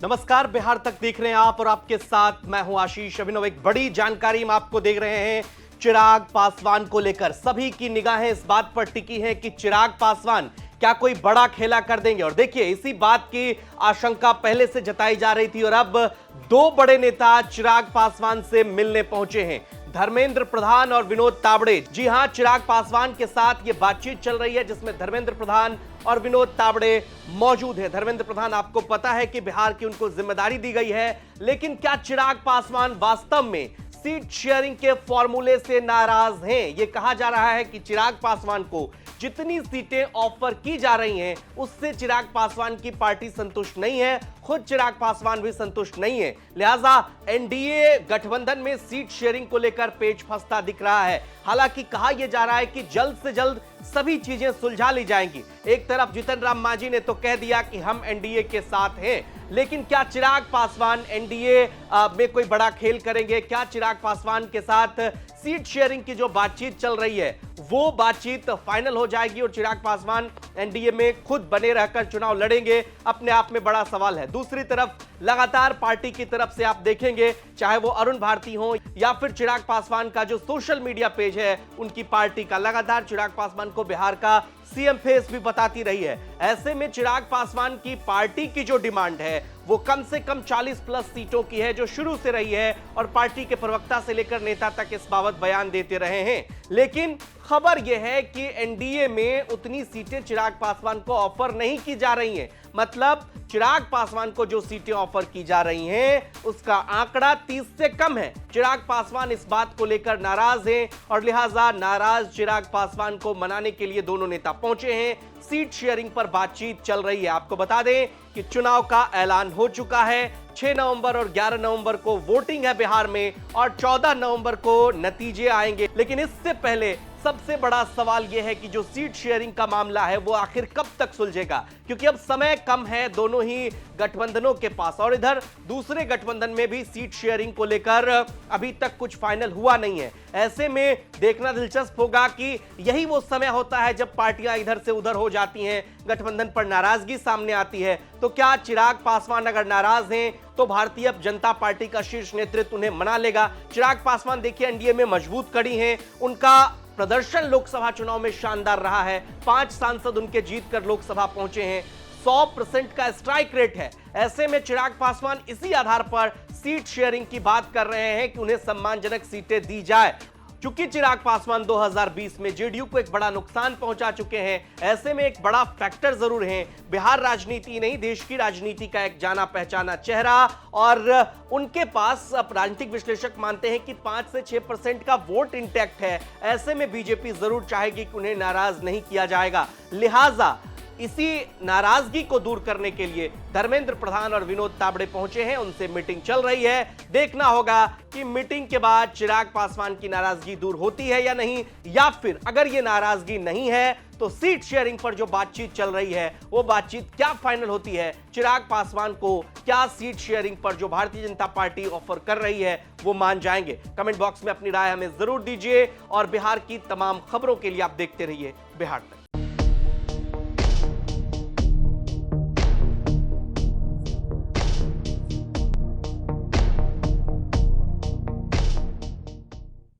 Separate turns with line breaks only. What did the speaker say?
नमस्कार, बिहार तक देख रहे हैं आप और आपके साथ मैं हूं आशीष अभिनव। एक बड़ी जानकारी हम आपको दे रहे हैं चिराग पासवान को लेकर। सभी की निगाहें इस बात पर टिकी हैं कि चिराग पासवान क्या कोई बड़ा खेला कर देंगे। और देखिए, इसी बात की आशंका पहले से जताई जा रही थी और अब दो बड़े नेता चिराग पासवान से मिलने पहुंचे हैं, धर्मेंद्र प्रधान और विनोद तावड़े। जी हां, चिराग पासवान के साथ ये बातचीत चल रही है जिसमें धर्मेंद्र प्रधान और विनोद तावड़े मौजूद हैं। धर्मेंद्र प्रधान, आपको पता है कि बिहार की उनको जिम्मेदारी दी गई है, लेकिन क्या चिराग पासवान वास्तव में सीट शेयरिंग के फॉर्मूले से नाराज हैं? ये कहा जा रहा है कि चिराग पासवान को जितनी सीटें ऑफर की जा रही हैं उससे चिराग पासवान की पार्टी संतुष्ट नहीं है, खुद चिराग पासवान भी संतुष्ट नहीं है। लिहाजा एनडीए गठबंधन में सीट शेयरिंग को लेकर पेच फंसता दिख रहा है। हालांकि कहा यह जा रहा है कि जल्द से जल्द सभी चीजें सुलझा ली जाएंगी। एक तरफ जीतन राम मांझी ने तो कह दिया कि हम एनडीए के साथ हैं, लेकिन क्या चिराग पासवान एनडीए में कोई बड़ा खेल करेंगे? क्या चिराग पासवान के साथ सीट शेयरिंग की जो बातचीत चल रही है वो बातचीत फाइनल हो जाएगी और चिराग पासवान एनडीए में खुद बने रहकर चुनाव लड़ेंगे? अपने आप में बड़ा सवाल है। दूसरी तरफ लगातार पार्टी की तरफ से आप देखेंगे, चाहे वो अरुण भारती हो या फिर चिराग पासवान का जो सोशल मीडिया पेज है उनकी पार्टी का, लगातार चिराग पासवान को बिहार का सीएम फेस भी बताती रही है। ऐसे में चिराग पासवान की पार्टी की जो डिमांड है वो कम से कम 40 प्लस सीटों की है, जो शुरू से रही है और पार्टी के प्रवक्ता से लेकर नेता तक इस बाबत बयान देते रहे हैं। लेकिन खबर यह है कि एनडीए में उतनी सीटें चिराग पासवान को ऑफर नहीं की जा रही हैं। मतलब चिराग पासवान को जो सीटें ऑफर की जा रही हैं उसका आंकड़ा 30 से कम है। चिराग पासवान इस बात को लेकर नाराज हैं और लिहाजा नाराज चिराग पासवान को मनाने के लिए दोनों नेता पहुंचे हैं। सीट शेयरिंग पर बातचीत चल रही है। आपको बता दें कि चुनाव का ऐलान हो चुका है। 6 नवंबर और 11 नवंबर को वोटिंग है बिहार में और 14 नवंबर को नतीजे आएंगे। लेकिन इससे पहले सबसे बड़ा सवाल यह है कि जो सीट शेयरिंग का मामला है वो आखिर कब तक सुलझेगा, क्योंकि अब समय कम है दोनों ही गठबंधनों के पास और इधर दूसरे गठबंधन में भी सीट शेयरिंग को लेकर अभी तक कुछ फाइनल हुआ नहीं है। ऐसे में देखना दिलचस्प होगा कि यही वो समय होता है जब पार्टियां इधर से उधर हो जाती हैं, गठबंधन पर नाराजगी सामने आती है। तो क्या चिराग पासवान अगर नाराज हैं तो भारतीय जनता पार्टी का शीर्ष नेतृत्व उन्हें मना लेगा? चिराग पासवान देखिए एनडीए में मजबूत कड़ी हैं, उनका प्रदर्शन लोकसभा चुनाव में शानदार रहा है। 5 सांसद उनके जीत कर लोकसभा पहुंचे हैं, 100% का स्ट्राइक रेट है। ऐसे में चिराग पासवान इसी आधार पर सीट शेयरिंग की बात कर रहे हैं कि उन्हें सम्मानजनक सीटें दी जाए। चूंकि चिराग पासवान 2020 में जेडीयू को एक बड़ा नुकसान पहुंचा चुके हैं, ऐसे में एक बड़ा फैक्टर जरूर है। बिहार राजनीति नहीं, देश की राजनीति का एक जाना पहचाना चेहरा और उनके पास अब राजनीतिक विश्लेषक मानते हैं कि 5 से 6% का वोट इंटैक्ट है। ऐसे में बीजेपी जरूर चाहेगी कि उन्हें नाराज नहीं किया जाएगा। लिहाजा इसी नाराजगी को दूर करने के लिए धर्मेंद्र प्रधान और विनोद तावड़े पहुंचे हैं, उनसे मीटिंग चल रही है। देखना होगा कि मीटिंग के बाद चिराग पासवान की नाराजगी दूर होती है या नहीं, या फिर अगर ये नाराजगी नहीं है तो सीट शेयरिंग पर जो बातचीत चल रही है वो बातचीत क्या फाइनल होती है। चिराग पासवान को क्या सीट शेयरिंग पर जो भारतीय जनता पार्टी ऑफर कर रही है वो मान जाएंगे? कमेंट बॉक्स में अपनी राय हमें जरूर दीजिए और बिहार की तमाम खबरों के लिए आप देखते रहिए बिहार तक।